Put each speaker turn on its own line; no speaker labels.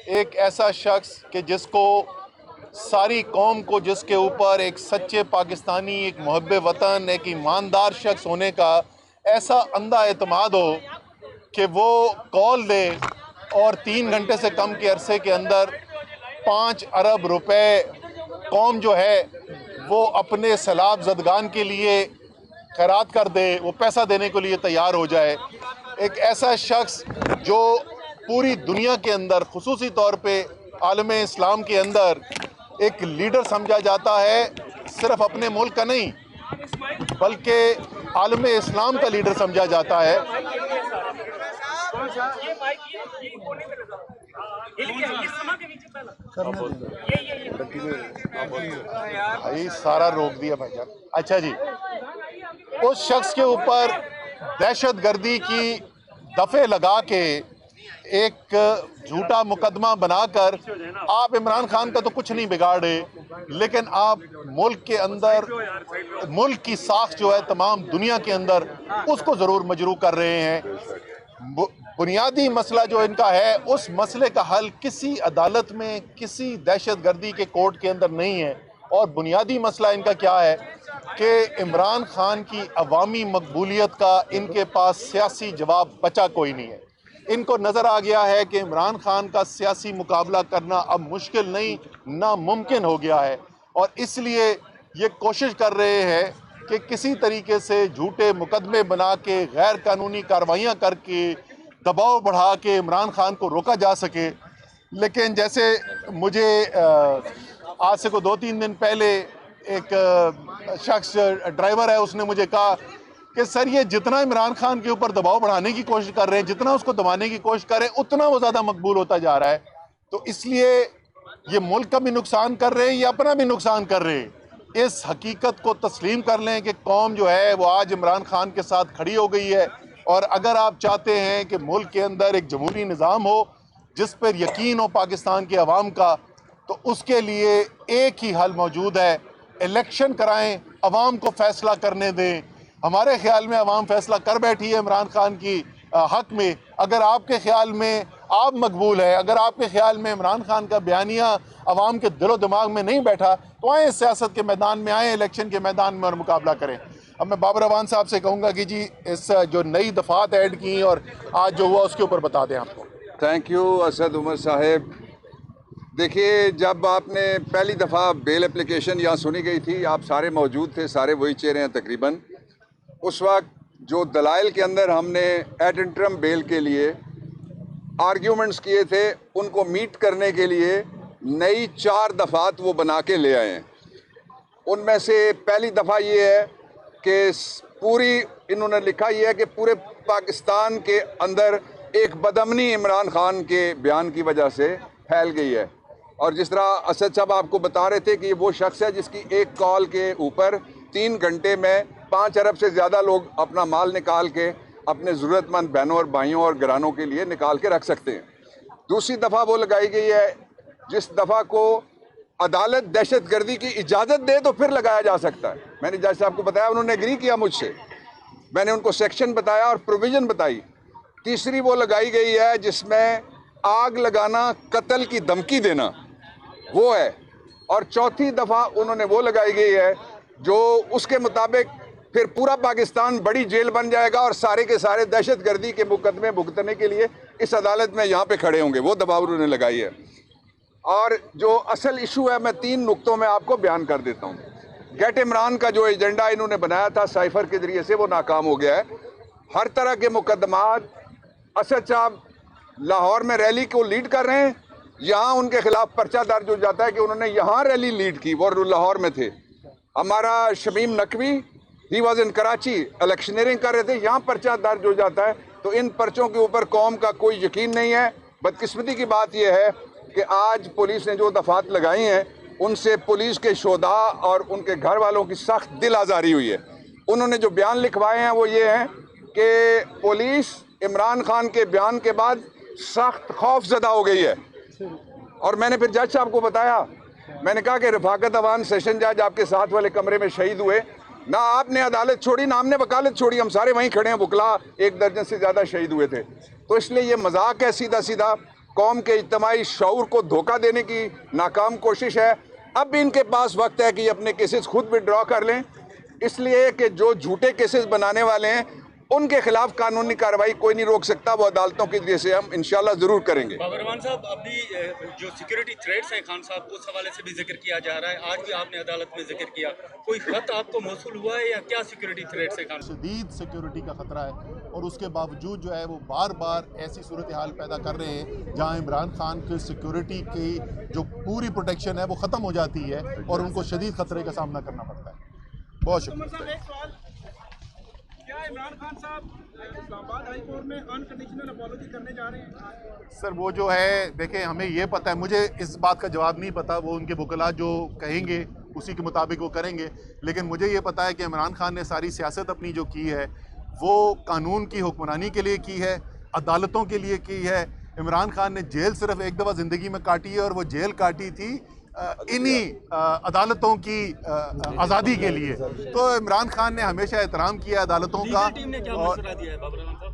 एक ऐसा शख्स कि जिसको सारी कौम को, जिसके ऊपर एक सच्चे पाकिस्तानी, एक मुहब्बे वतन, एक ईमानदार शख्स होने का ऐसा अंधा एतमाद हो कि वो कॉल दे और 3 घंटे से कम के अरसे के अंदर 5 अरब रुपए कौम जो है वो अपने सैलाब ज़दगान के लिए खैरात कर दे, वो पैसा देने के लिए तैयार हो जाए। एक ऐसा शख्स जो पूरी दुनिया के अंदर, खुसूसी तौर पे आलम इस्लाम के अंदर एक लीडर समझा जाता है, सिर्फ अपने मुल्क का नहीं बल्कि आलम इस्लाम का लीडर समझा जाता है। भाई सारा रोक दिया भाईजान। अच्छा जी, उस शख्स के ऊपर दहशतगर्दी की दफे लगा के एक झूठा मुकदमा बनाकर आप इमरान खान का तो कुछ नहीं बिगाड़े, लेकिन आप मुल्क के अंदर मुल्क की साख जो है तमाम दुनिया के अंदर उसको ज़रूर मजरू कर रहे हैं। बुनियादी मसला जो इनका है, उस मसले का हल किसी अदालत में, किसी दहशतगर्दी के कोर्ट के अंदर नहीं है। और बुनियादी मसला इनका क्या है कि इमरान खान की अवामी मकबूलियत का इनके पास सियासी जवाब बचा कोई नहीं है। इनको नज़र आ गया है कि इमरान खान का सियासी मुकाबला करना अब मुश्किल नहीं, नामुमकिन हो गया है, और इसलिए ये कोशिश कर रहे हैं कि किसी तरीके से झूठे मुकदमे बना के, गैर कानूनी कार्रवाइयाँ करके, दबाव बढ़ा के इमरान खान को रोका जा सके। लेकिन जैसे मुझे आज से को 2-3 दिन पहले एक शख्स ड्राइवर है, उसने मुझे कहा कि सर ये जितना इमरान खान के ऊपर दबाव बढ़ाने की कोशिश कर रहे हैं, जितना उसको दबाने की कोशिश कर रहे हैं, उतना वो ज़्यादा मकबूल होता जा रहा है। तो इसलिए ये मुल्क का भी नुकसान कर रहे हैं, ये अपना भी नुकसान कर रहे हैं। इस हकीकत को तस्लीम कर लें कि कौम जो है वो आज इमरान खान के साथ खड़ी हो गई है। और अगर आप चाहते हैं कि मुल्क के अंदर एक जमहूरी निज़ाम हो जिस पर यकीन हो पाकिस्तान के अवाम का, तो उसके लिए एक ही हल मौजूद है, इलेक्शन कराएं, अवाम को फैसला करने दें। हमारे ख्याल में अवाम फैसला कर बैठी है इमरान खान की हक में। अगर आपके ख्याल में आप मकबूल है, अगर आपके ख्याल में इमरान खान का बयानिया अवाम के दिलो दिमाग में नहीं बैठा, तो आए सियासत के मैदान में, आए इलेक्शन के मैदान में और मुकाबला करें। अब मैं बाबर अवान साहब से कहूँगा कि जी इस जो नई दफ़ात ऐड की और आज जो हुआ उसके ऊपर बता दें आपको।
थैंक यू असद उमर साहब। देखिए, जब आपने पहली दफ़ा बेल एप्लीकेशन यहाँ सुनी गई थी, आप सारे मौजूद थे, सारे वही चेहरे हैं तकरीबन। उस वक्त जो दलाइल के अंदर हमने एड इंटरम बेल के लिए आर्ग्यूमेंट्स किए थे, उनको मीट करने के लिए नई 4 दफ़ात वो बना के ले आए हैं। उनमें से पहली दफ़ा ये है कि पूरी इन्होंने लिखा ये है कि पूरे पाकिस्तान के अंदर एक बदअमनी इमरान खान के बयान की वजह से फैल गई है। और जिस तरह असद साहब आपको बता रहे थे कि ये वो शख्स है जिसकी एक कॉल के ऊपर 3 घंटे में 5 अरब से ज़्यादा लोग अपना माल निकाल के अपने ज़रूरतमंद बहनों और भाइयों और घरानों के लिए निकाल के रख सकते हैं। दूसरी दफ़ा वो लगाई गई है जिस दफ़ा को अदालत दहशतगर्दी की इजाज़त दे तो फिर लगाया जा सकता है। मैंने जज साहब को बताया, उन्होंने एग्री किया मुझसे, मैंने उनको सेक्शन बताया और प्रोविज़न बताई। तीसरी वो लगाई गई है जिसमें आग लगाना, कत्ल की धमकी देना वो है। और चौथी दफ़ा उन्होंने वो लगाई गई है जो उसके मुताबिक फिर पूरा पाकिस्तान बड़ी जेल बन जाएगा और सारे के सारे दहशतगर्दी के मुकदमे भुगतने के लिए इस अदालत में यहाँ पे खड़े होंगे, वो दबाव उन्होंने लगाई है। और जो असल इशू है, मैं 3 नुक्तों में आपको बयान कर देता हूँ। गेट इमरान का जो एजेंडा इन्होंने बनाया था साइफर के ज़रिए से, वो नाकाम हो गया है। हर तरह के मुकदमात, असद साहब लाहौर में रैली को लीड कर रहे हैं, यहाँ उनके खिलाफ पर्चा दर्ज हो जाता है कि उन्होंने यहाँ रैली लीड की, वो लाहौर में थे। हमारा Shamim Naqvi, he was in Karachi, electioneering कर रहे थे, यहाँ पर्चा दर्ज हो जाता है। तो इन पर्चों के ऊपर कौम का कोई यकीन नहीं है। बदकिस्मती की बात यह है कि आज पुलिस ने जो दफात लगाई हैं, उनसे पुलिस के शोधा और उनके घर वालों की सख्त दिल आज़ारी हुई है। उन्होंने जो बयान लिखवाए हैं वो ये हैं कि पुलिस इमरान खान के बयान के बाद सख्त खौफजदा हो गई है। और मैंने फिर जज साहब को बताया, मैंने कहा कि रफाकत अवान सेशन जज आपके साथ वाले कमरे में शहीद हुए, ना आपने अदालत छोड़ी ना हमने वकालत छोड़ी, हम सारे वहीं खड़े हैं, वकला 1 दर्जन से ज़्यादा शहीद हुए थे। तो इसलिए ये मजाक है, सीधा सीधा कौम के इज्तिमाई शऊर को धोखा देने की नाकाम कोशिश है। अब भी इनके पास वक्त है कि ये अपने केसेस खुद विड्रॉ कर लें, इसलिए कि जो झूठे केसेस बनाने वाले हैं उनके खिलाफ कानूनी कार्रवाई कोई नहीं रोक सकता। वो अदालतों के जरिए से हम इंशाल्लाह ज़रूर करेंगे।
बाबर रहमान साहब, अभी जो सिक्योरिटी थ्रेट्स हैं खान साहब को, उस हवाले से भी जिक्र किया जा रहा है। आज भी आपने अदालत में जिक्र किया, कोई खत आपको मौसूल हुआ है या क्या सिक्योरिटी थ्रेट्स है खान साहब?
शदीद सिक्योरिटी का ख़तरा है और उसके बावजूद जो है वो बार बार ऐसी सूरत हाल पैदा कर रहे हैं जहां इमरान खान की सिक्योरिटी की जो पूरी प्रोटेक्शन है वो ख़त्म हो जाती है और उनको शदीद ख़तरे का सामना करना पड़ता है। बहुत शुक्रिया।
क्या इमरान खान साहब इस्लामाबाद हाई कोर्ट में अनकंडीशनल अपॉलॉजी करने जा रहे हैं?
सर वो जो है, देखें, हमें ये पता है, मुझे इस बात का जवाब नहीं पता, वो उनके वकला जो कहेंगे उसी के मुताबिक वो करेंगे। लेकिन मुझे ये पता है कि इमरान खान ने सारी सियासत अपनी जो की है वो कानून की हुक्मरानी के लिए की है, अदालतों के लिए की है। इमरान खान ने जेल सिर्फ एक दफ़ा ज़िंदगी में काटी है और वो जेल काटी थी इन्हीं अदालतों की आज़ादी के लिए। तो इमरान खान ने हमेशा एहतराम किया अदालतों का।
लीगल टीम ने क्या
और
मशवरा दिया है बाबर रहमान साहब?